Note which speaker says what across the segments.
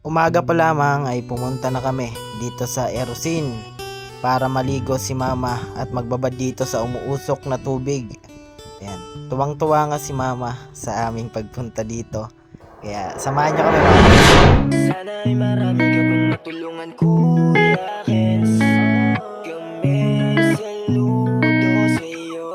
Speaker 1: Umaga pa lamang ay pumunta na kami dito sa Erosin para maligo si mama at magbabad dito sa umuusok na tubig. Ayan, tuwang-tuwa nga si mama sa aming pagpunta dito. Kaya samahan niyo kami mama.
Speaker 2: Sana ay marami ka pang matulungan, Kuya Kens. Kami saludo sa'yo.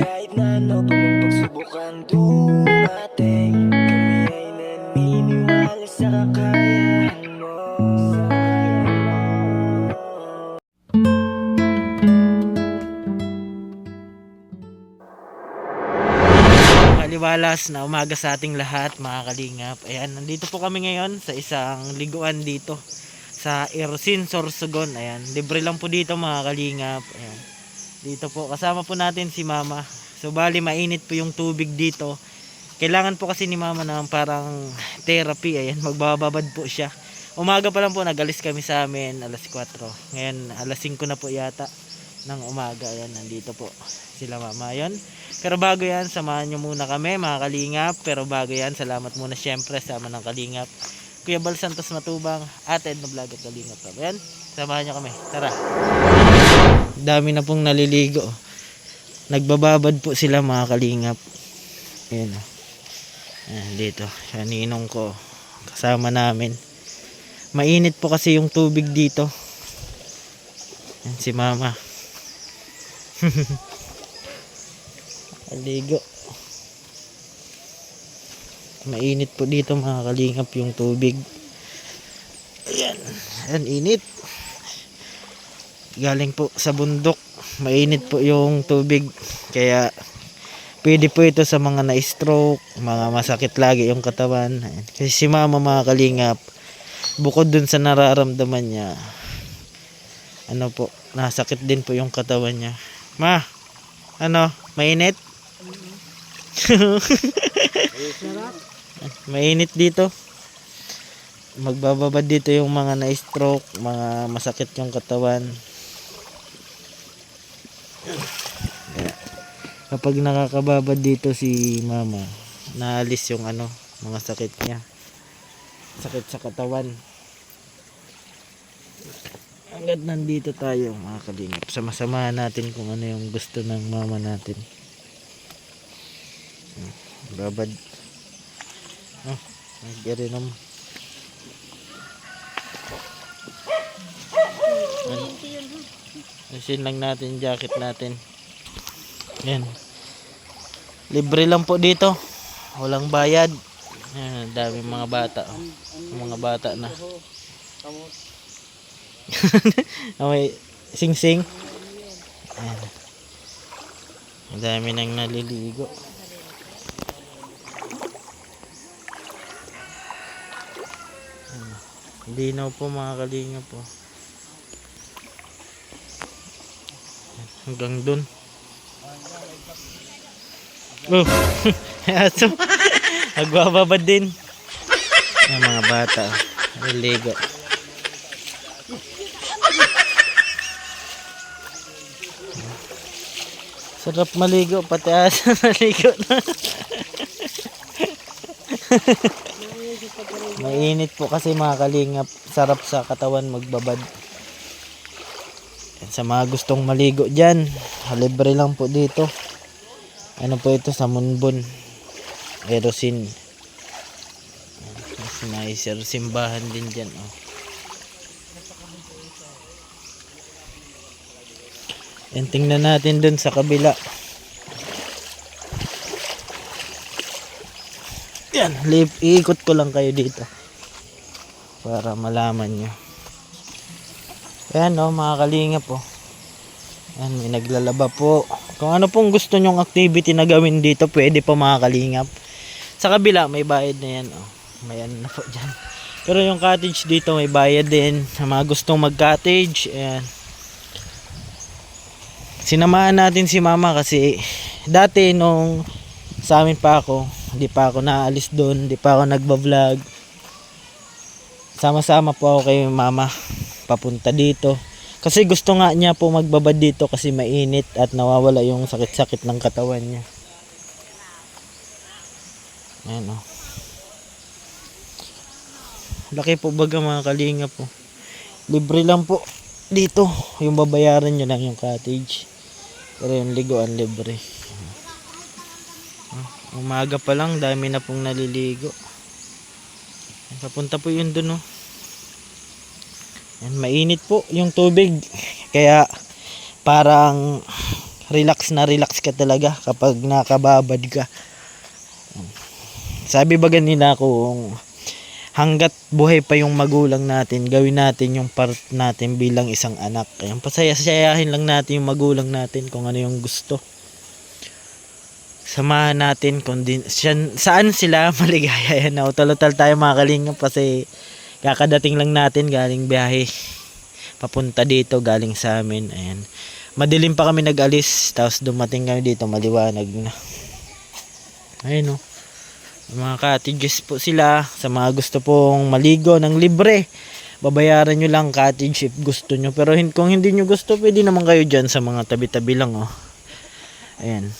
Speaker 2: Kahit na ano pa mang pagsubok ang dumating, kami ay naniniwala sa kakayahan mo.
Speaker 1: Maliwalas na umaga sa ating lahat mga kalingap. Ayan, nandito po kami ngayon sa isang liguan dito sa Erosin, Sorsogon. Ayan, libre lang po dito mga kalingap. Ayan, dito po kasama po natin si mama. So bali mainit po yung tubig dito. Kailangan po kasi ni mama ng parang therapy. Ayan, magbababad po siya. Umaga pa lang po nagalis kami sa amin alas 4. Ngayon alas 5 na po yata ng umaga. Ayan, nandito po sila mama. Ayan. Pero bago yan, samahan nyo muna kami mga kalingap. Pero bago yan, salamat muna syempre sa ama ng kalingap Kuya Bal Santos Matubang, Ate Edna Vlog at Kalingap. Ayan, samahan nyo kami. Tara. Dami na pong naliligo. Nagbababad po sila mga kalingap. Ayan. Ayan dito. Siya ninong ko. Kasama namin. Mainit po kasi yung tubig dito. Ayan si mama. Aligo. Mainit po dito mga kalingap yung tubig. Ayan. Ayan, init. Galing po sa bundok. Mainit po yung tubig. Kaya pwede po ito sa mga na-stroke, mga masakit lagi yung katawan. Ayan. Kasi si mama mga kalingap, bukod dun sa nararamdaman niya, ano po, nasakit din po yung katawan niya. Ma, ano, mainit? Mainit dito. Magbababad dito yung mga na-stroke, mga masakit yung katawan. Kapag nakakababad dito si mama, naalis yung ano, mga sakit niya. Sakit sa katawan. Hanggat nandito tayo mga kalingap, sama-samahan natin kung ano yung gusto ng mama natin. Babad. Oh, nag-irinom. Asin lang natin jacket natin. Yan. Libre lang po dito. Walang bayad. Yan, dami mga bata. Mga bata na. May sing-sing. Ayan. Ang dami nang naliligo. Linaw po mga kalinga po. Hanggang dun. Oh, aso. Nagbababad din. Ang mga bata. Naliligo. Sarap maligo, pati aso naligo na. Mainit po kasi mga kalingap, sarap sa katawan magbabad. Sa mga gustong maligo dyan, libre lang po dito. Ano po ito, sa Munbon, Erosin. Mas may simbahan din dyan. Oh. Yan, tingnan natin dun sa kabila. Yan, iikot ko lang kayo dito para malaman nyo. Yan o, mga kalingap po. Yan, may naglalaba po. Kung ano pong gusto nyong activity na gawin dito, pwede po mga kalingap. Sa kabila may bayad na yan. Oh, may ano na po dyan. Pero yung cottage dito may bayad din. Sa mga gustong mag cottage, ayan, sinamahan natin si mama kasi dati nung sa amin pa ako, hindi pa ako naalis doon, hindi pa ako nagba-vlog. Sama-sama po ako kay mama papunta dito. Kasi gusto nga niya po magbabad dito kasi mainit at nawawala yung sakit-sakit ng katawan niya. Ayan o. Laki po baga mga kalinga po. Libre lang po dito. Yung babayaran nyo lang yung cottage. Pero yung liguan libre. Umaga pa lang, dami na pong naliligo. Papunta po yun dun, oh. Yan, mainit po yung tubig. Kaya parang relax na relax ka talaga kapag nakababad ka. Sabi ba ganila kung hanggat buhay pa yung magulang natin, gawin natin yung part natin bilang isang anak. Kaya pasaya-sayahin lang natin yung magulang natin kung ano yung gusto. Samahan natin kung saan sila maligaya. Yan, utol-utol tayo mga kalingap kasi kakadating lang natin galing biyahe papunta dito galing sa amin. Ayan. Madilim pa kami nag-alis, tapos dumating kami dito maliwanag na. Ayun, oh. Mga cottages po sila. Sa mga gusto pong maligo ng libre, babayaran nyo lang cottage if gusto nyo. Pero kung hindi nyo gusto, pwede naman kayo dyan sa mga tabi-tabi lang, oh. Ayan,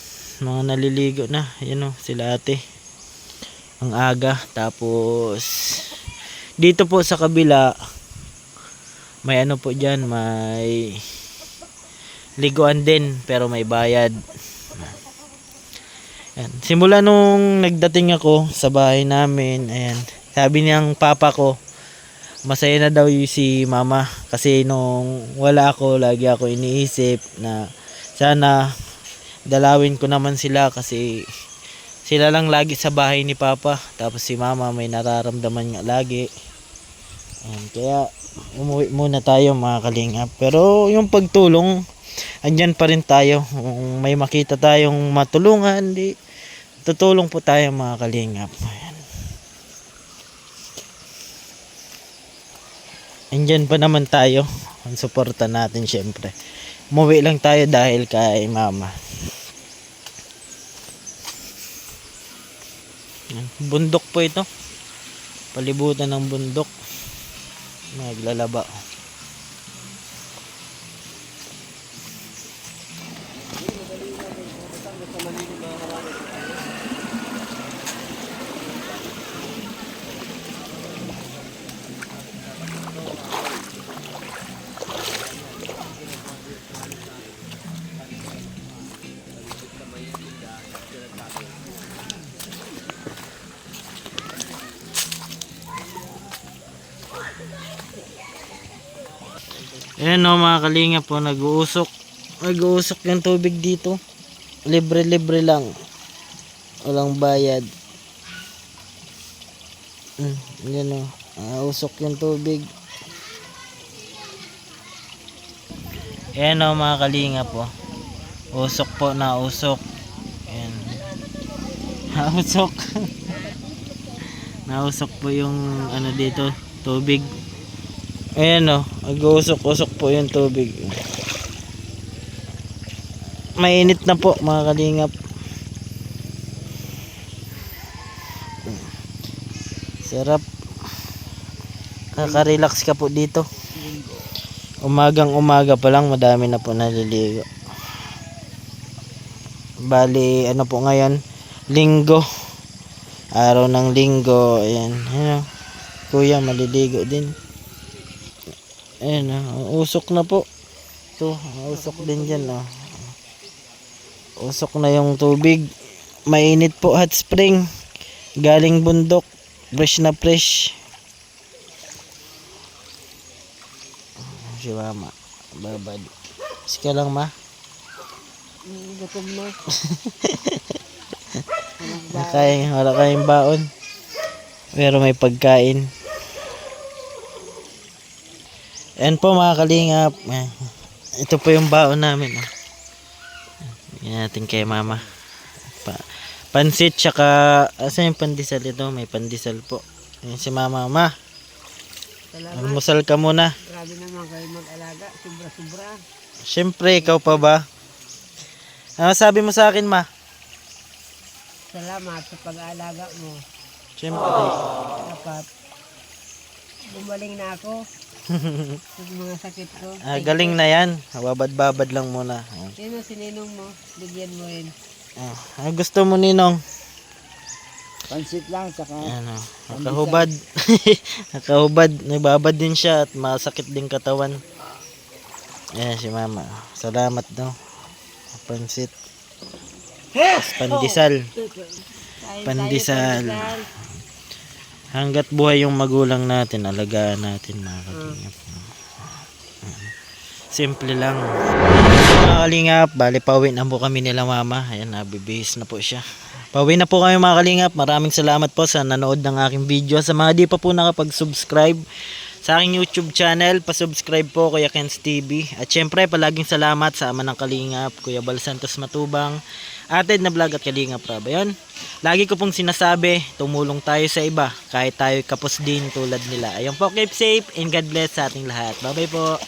Speaker 1: mga naliligo na. Ayan, oh, sila ate. Ang aga. Tapos dito po sa kabila may ano po dyan, may liguan din pero may bayad. Ayan. Simula nung nagdating ako sa bahay namin, ayan, sabi niyang papa ko masaya na daw yung si mama kasi nung wala ako lagi ako iniisip na sana dalawin ko naman sila kasi sila lang lagi sa bahay ni papa, tapos si mama may nararamdaman nga lagi. Ayan, kaya umuwi muna tayo mga kalingap. Pero yung pagtulong andyan pa rin tayo. Kung may makita tayong matulungan, di tutulong po tayo mga kalingap. Ayan. Andyan pa naman tayo. Ang suporta natin syempre. Umuwi lang tayo dahil kay mama. Ayan. Bundok po ito. Palibutan ng bundok. Naglalaba. Ayan, o mga kalinga po, nag-uusok yung tubig dito. Libre lang, walang bayad. Ayan, o, usok yung tubig. Ayan, o mga kalinga po, usok po na usok. Ayan. Nausok. Nausok po yung ano dito, tubig. Ayan, o, nag-uusok-usok po yung tubig. Mainit na po mga kalingap. Sarap. Kaka-relax ka po dito. Umagang umaga pa lang madami na po naliligo. Bali ano po ngayon, linggo, araw ng linggo. Ayan, ayan, kuya maliligo din. Ayan, usok na po. Ito, usok din dyan, oh. Usok na yung tubig. Mainit po, hot spring. Galing bundok. Fresh na fresh. Si mama, babad. Sige lang, ma.
Speaker 3: Gutom na.
Speaker 1: Wala kayong baon. Pero may pagkain. Ayan po mga kalingap. Ito po yung baon namin. Yan natin kay mama. Pansit tsaka asa yung pandesal ito? May pandesal po. Ayan si mama. Ma,
Speaker 3: Salamat.
Speaker 1: almusal ka muna.
Speaker 3: Grabe naman kayo mag-alaga. Sobra-sobra.
Speaker 1: Siyempre, ikaw pa ba? Ano sabi mo sa akin, ma?
Speaker 3: Salamat sa pag-aalaga mo.
Speaker 1: Siyempre.
Speaker 3: Dapat bumaling na ako sa mga sakit ko.
Speaker 1: Galing na yan. Babad-babad lang muna.
Speaker 3: Sino sininong mo? Bigyan mo rin.
Speaker 1: Gusto mo, Ninong?
Speaker 4: Pansit lang, saka
Speaker 1: Ano, nakahubad. Nakahubad. Nagbabad din siya at masakit din katawan. Ayan si mama. Salamat daw. Pansit. Pandesal. Pandesal. Hanggat buhay yung magulang natin, alagaan natin mga kalingap. Simple lang. Mga kalingap, bali pauwi na po kami nila mama. Ayan, nabibihis na po siya. Pauwi na po kami mga kalingap. Maraming salamat po sa nanood ng aking video. Sa mga di pa po nakapag-subscribe sa aking YouTube channel, pa-subscribe po Kuya Ken's TV. At syempre, palaging salamat sa ama ng kalingap, Kuya Bal Santos Matubang, Ated na Vlog at Kalingap Rab. Ayun, lagi ko pong sinasabi, tumulong tayo sa iba kahit tayo kapos din tulad nila. Ayun po, keep safe and God bless sa ating lahat. Bye bye po.